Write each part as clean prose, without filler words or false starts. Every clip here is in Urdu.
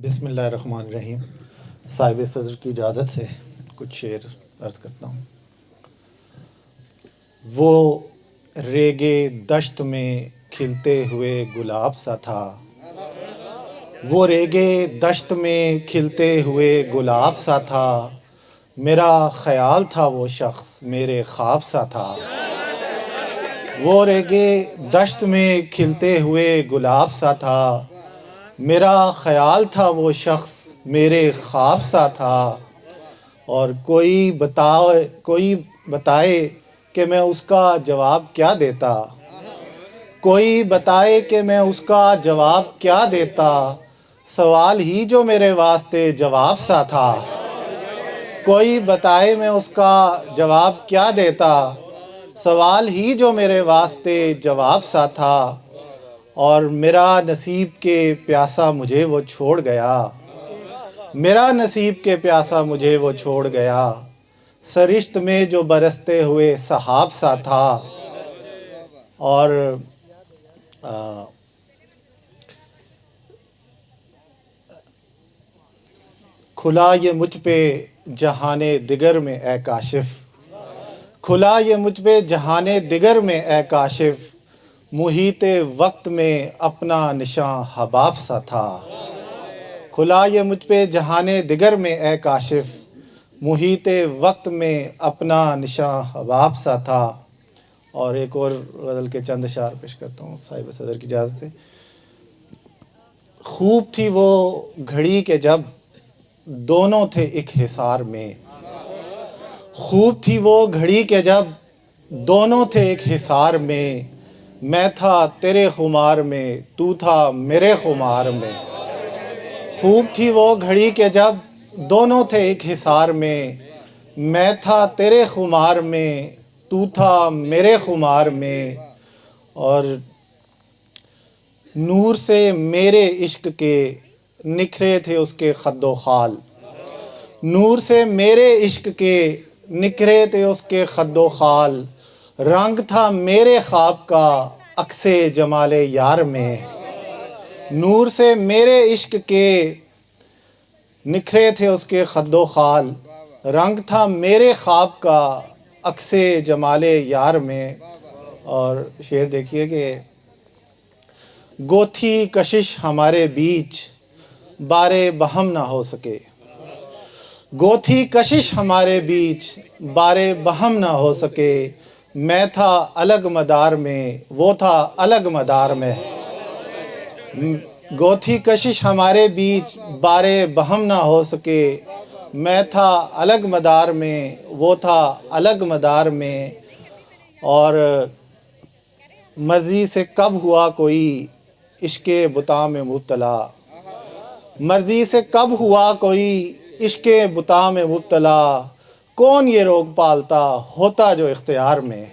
بسم اللہ الرحمن الرحیم۔ صاحب صدر کی اجازت سے کچھ شعر عرض کرتا ہوں۔ وہ ریگے دشت میں کھلتے ہوئے گلاب سا تھا، وہ ریگے دشت میں کھلتے ہوئے گلاب سا تھا، میرا خیال تھا وہ شخص میرے خواب سا تھا۔ وہ ریگے دشت میں کھلتے ہوئے گلاب سا تھا، میرا خیال تھا وہ شخص میرے خواب سا تھا۔ اور کوئی بتائے کہ میں اس کا جواب کیا دیتا، کوئی بتائے کہ میں اس کا جواب کیا دیتا، سوال ہی جو میرے واسطے جواب سا تھا۔ کوئی بتائے میں اس کا جواب کیا دیتا، سوال ہی جو میرے واسطے جواب سا تھا۔ اور میرا نصیب کے پیاسا مجھے وہ چھوڑ گیا، میرا نصیب کے پیاسا مجھے وہ چھوڑ گیا، سرشت میں جو برستے ہوئے سحاب سا تھا۔ اور کھلا یہ مجھ پہ جہان دگر میں اے کاشف، کھلا یہ مجھ پہ جہان دگر میں اے کاشف، محیط وقت میں اپنا نشاں حباب سا تھا۔ کھلا یہ مجھ پہ جہان دگر میں اے کاشف، محیط وقت میں اپنا نشاں حباب سا تھا۔ اور ایک اور غزل کے چند اشعار پیش کرتا ہوں صاحب صدر کی اجازت سے۔ خوب تھی وہ گھڑی کہ جب دونوں تھے ایک حصار میں، خوب تھی وہ گھڑی کہ جب دونوں تھے ایک حصار میں، میں تھا تیرے خمار میں تو تھا میرے خمار میں۔ خوب تھی وہ گھڑی کہ جب دونوں تھے ایک حصار میں، میں تھا تیرے خمار میں تو تھا میرے خمار میں۔ اور نور سے میرے عشق کے نکھرے تھے اس کے خد و خال، نور سے میرے عشق کے نکھرے تھے اس کے خد و خال، رنگ تھا میرے خواب کا عکس جمال یار میں۔ نور سے میرے عشق کے نکھرے تھے اس کے خد و خال، رنگ تھا میرے خواب کا عکس جمال یار میں۔ اور شعر دیکھیے کہ گو تھی کشش ہمارے بیچ بارے بہم نہ ہو سکے، گو تھی کشش ہمارے بیچ بارے بہم نہ ہو سکے، میں تھا الگ مدار میں وہ تھا الگ مدار میں۔ گو تھی کشش ہمارے بیچ بارے بہم نہ ہو سکے، میں تھا الگ مدار میں وہ تھا الگ مدار میں۔ اور مرضی سے کب ہوا کوئی عشق بتاں میں مبتلا، مرضی سے کب ہوا کوئی عشق بتاں میں مبتلا، کون یہ روگ پالتا ہوتا جو اختیار میں۔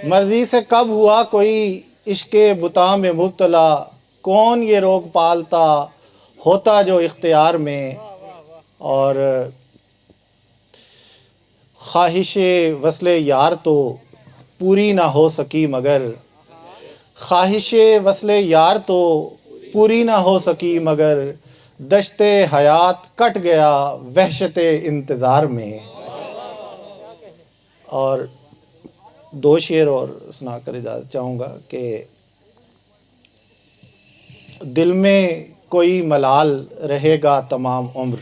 مرضی سے کب ہوا کوئی عشق بتاں میں مبتلا، کون یہ روگ پالتا ہوتا جو اختیار میں۔ اور خواہش وصل یار تو پوری نہ ہو سکی مگر، خواہش وصل یار تو پوری نہ ہو سکی مگر، دشت حیات کٹ گیا وحشت انتظار میں۔ اور دو شعر اور سنا کر اجازت چاہوں گا کہ دل میں کوئی ملال رہے گا تمام عمر،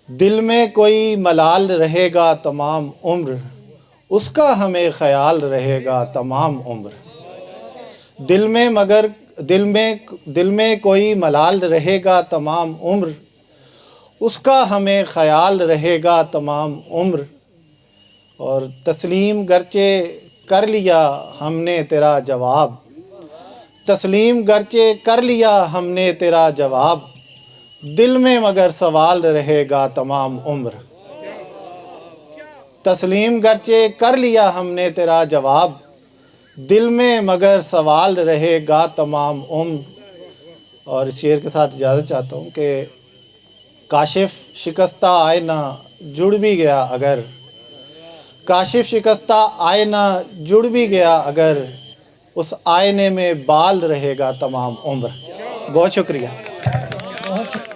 دل میں کوئی ملال رہے گا تمام عمر، اس کا ہمیں خیال رہے گا تمام عمر۔ دل میں کوئی ملال رہے گا تمام عمر، اس کا ہمیں خیال رہے گا تمام عمر۔ اور تسلیم گرچہ کر لیا ہم نے تیرا جواب، تسلیم گرچہ کر لیا ہم نے تیرا جواب، دل میں مگر سوال رہے گا تمام عمر۔ تسلیم گرچہ کر لیا ہم نے تیرا جواب، دل میں مگر سوال رہے گا تمام عمر۔ اور اس شعر کے ساتھ اجازت چاہتا ہوں کہ کاشف شکستہ آئینہ جڑ بھی گیا اگر، کاشف شکستہ آئینہ جڑ بھی گیا اگر، اس آئینے میں بال رہے گا تمام عمر۔ بہت شکریہ۔ پہنچ